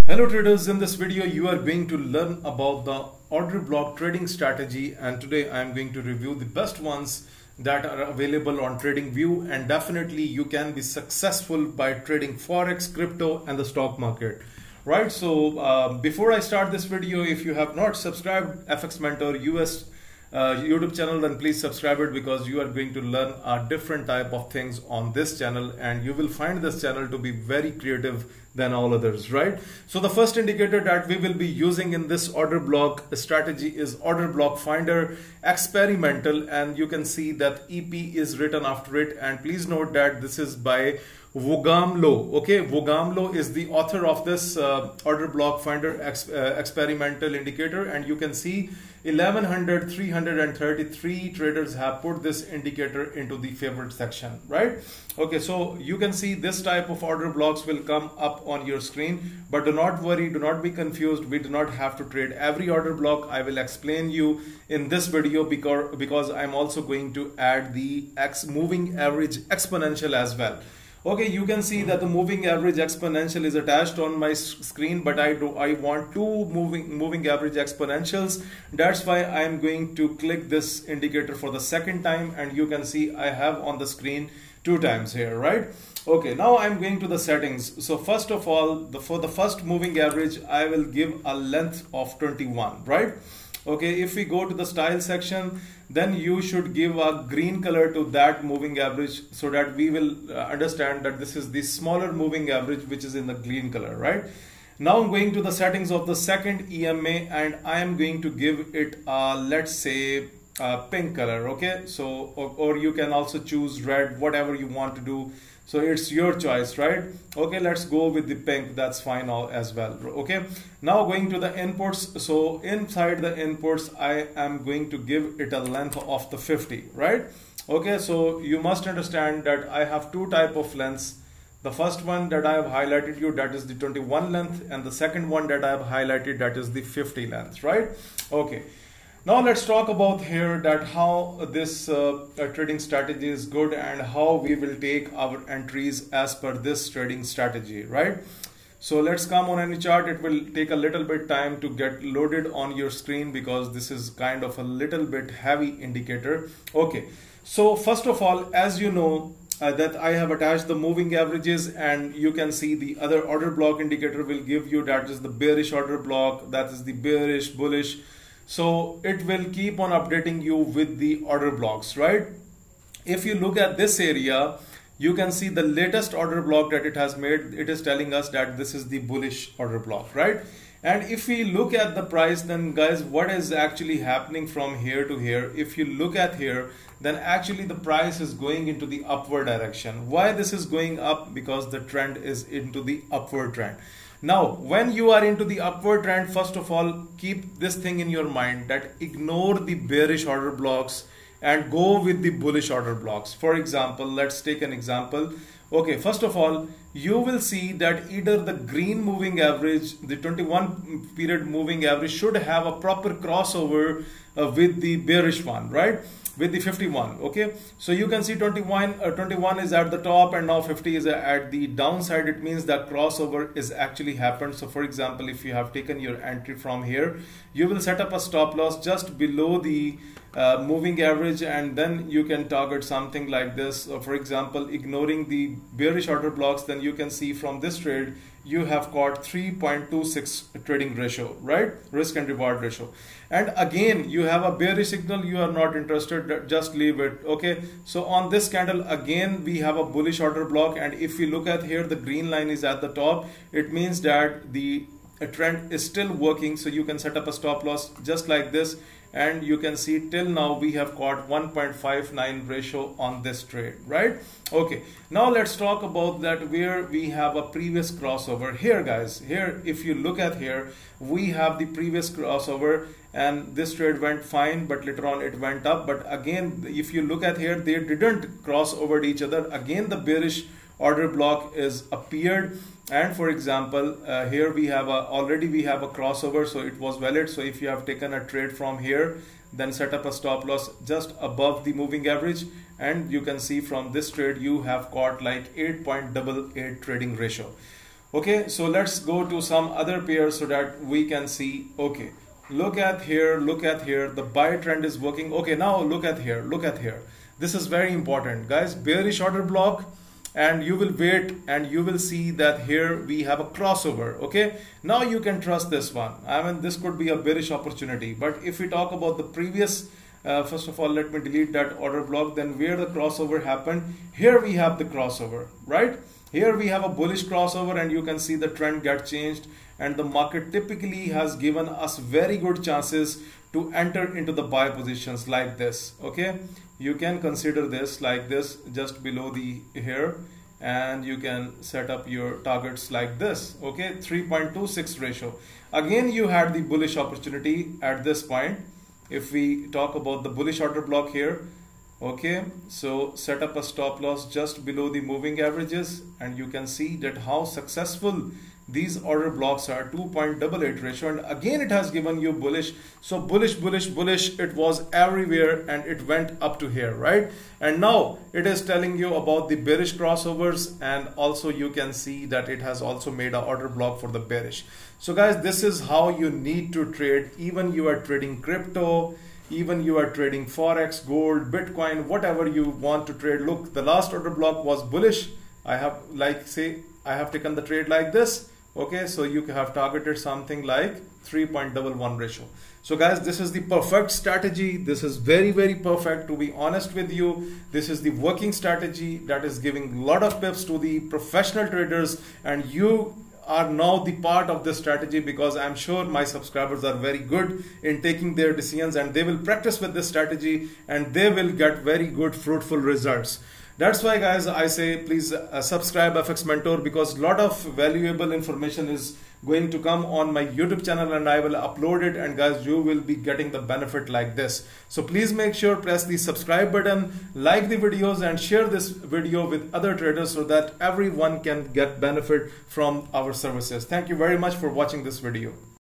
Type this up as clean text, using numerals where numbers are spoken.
Hello traders, in this video you are going to learn about the order block trading strategy, and today I am going to review the best ones that are available on TradingView, and definitely you can be successful by trading Forex, crypto and the stock market. Right, so before I start this video, if you have not subscribed FX Mentor US YouTube channel, then please subscribe it, because you are going to learn a different type of things on this channel, and you will find this channel to be very creative than all others. Right, so the first indicator that we will be using in this order block strategy is order block finder experimental, and you can see that EP is written after it, and please note that this is by Wogamlo. Okay, Wogamlo is the author of this order block finder experimental indicator, and you can see 11,333 traders have put this indicator into the favorite section. Right, okay, so you can see this type of order blocks will come up on your screen, but do not worry, do not be confused. We do not have to trade every order block. I will explain you in this video, because I'm also going to add the moving average exponential as well. Okay, you can see that the moving average exponential is attached on my screen, but I want two moving average exponentials. That's why I am going to click this indicator for the second time, and you can see I have on the screen 2 times here. Right, okay, now I'm going to the settings. So first of all, for the first moving average, I will give a length of 21. Right, okay, if we go to the style section, then you should give a green color to that moving average, so that we will understand that this is the smaller moving average which is in the green color. Right, now I'm going to the settings of the second EMA, and I am going to give it let's say pink color. Okay, so or you can also choose red, whatever you want to do. So it's your choice. Right, okay, let's go with the pink. That's fine as well. Okay, now going to the inputs. So inside the inputs, I am going to give it a length of the 50. Right, okay, so you must understand that I have 2 type of lengths. The first one that I have highlighted you, that is the 21 length, and the second one that I have highlighted, that is the 50 length. Right, okay. Now let's talk about here that how this trading strategy is good, and how we will take our entries as per this trading strategy. Right, so let's come on any chart. It will take a little bit time to get loaded on your screen, because this is kind of a little bit heavy indicator. Okay, so first of all, as you know, that I have attached the moving averages, and you can see the other order block indicator will give you, that is the bearish order block, that is the bearish, bullish. So it will keep on updating you with the order blocks. Right, if you look at this area, you can see the latest order block that it has made. It is telling us that this is the bullish order block. Right, and if we look at the price, then guys, what is actually happening from here to here? If you look at here, then actually the price is going into the upward direction. Why this is going up? Because the trend is into the upward trend. Now, when you are into the upward trend, first of all, keep this thing in your mind, that ignore the bearish order blocks and go with the bullish order blocks. For example, let's take an example. Okay, first of all, you will see that either the green moving average, the 21 period moving average, should have a proper crossover with the bearish one. Right, with the 51. Okay, so you can see 21 is at the top, and now 50 is at the downside. It means that crossover is actually happened. So for example, if you have taken your entry from here, you will set up a stop loss just below the moving average, and then you can target something like this. For example, ignoring the bearish order blocks, then you can see from this trade you have got 3.26 trading ratio. Right, risk and reward ratio. And again, you have a bearish signal, you are not interested, just leave it. Okay, so on this candle again we have a bullish order block, and if we look at here, the green line is at the top. It means that the trend is still working, so you can set up a stop loss just like this, and you can see till now we have got 1.59 ratio on this trade. Right, okay, now let's talk about that where we have a previous crossover. Here guys, here if you look at here, we have the previous crossover, and this trade went fine, but later on it went up. But again, if you look at here, they didn't cross over each other. Again, the bearish order block is appeared, and for example, here we have already we have a crossover, so it was valid. So if you have taken a trade from here, then set up a stop loss just above the moving average, and you can see from this trade you have got like 8.88 trading ratio. Okay, so let's go to some other pairs so that we can see. Okay, look at here, the buy trend is working. Okay, now look at here. This is very important, guys. Bearish order block, and you will wait and you will see that here we have a crossover. Okay, now you can trust this one. I mean, this could be a bearish opportunity, but if we talk about the previous first of all, let me delete that order block. Then where the crossover happened, here we have the crossover, right? Here we have a bullish crossover, and you can see the trend get changed, and the market typically has given us very good chances to enter into the buy positions like this. Okay, you can consider this like this, just below the here, and you can set up your targets like this. Okay, 3.26 ratio. Again, you had the bullish opportunity at this point. If we talk about the bullish order block here, okay, so set up a stop loss just below the moving averages, and you can see that how successful these order blocks are. 2.88 ratio, and again it has given you bullish. So bullish, it was everywhere, and it went up to here, right? And now it is telling you about the bearish crossovers, and also you can see that it has also made an order block for the bearish. So guys, this is how you need to trade. Even you are trading crypto, even you are trading Forex, gold, Bitcoin, whatever you want to trade. Look, the last order block was bullish. I have taken the trade like this. Okay, so you have targeted something like 3.11 ratio. So guys, this is the perfect strategy. This is very, very perfect, to be honest with you. This is the working strategy that is giving a lot of pips to the professional traders, and you are now the part of this strategy, because I'm sure my subscribers are very good in taking their decisions, and they will practice with this strategy and they will get very good fruitful results. That's why guys, I say please subscribe FX Mentor, because a lot of valuable information is going to come on my YouTube channel, and I will upload it, and guys, you will be getting the benefit like this. So please make sure press the subscribe button, like the videos, and share this video with other traders so that everyone can get benefit from our services. Thank you very much for watching this video.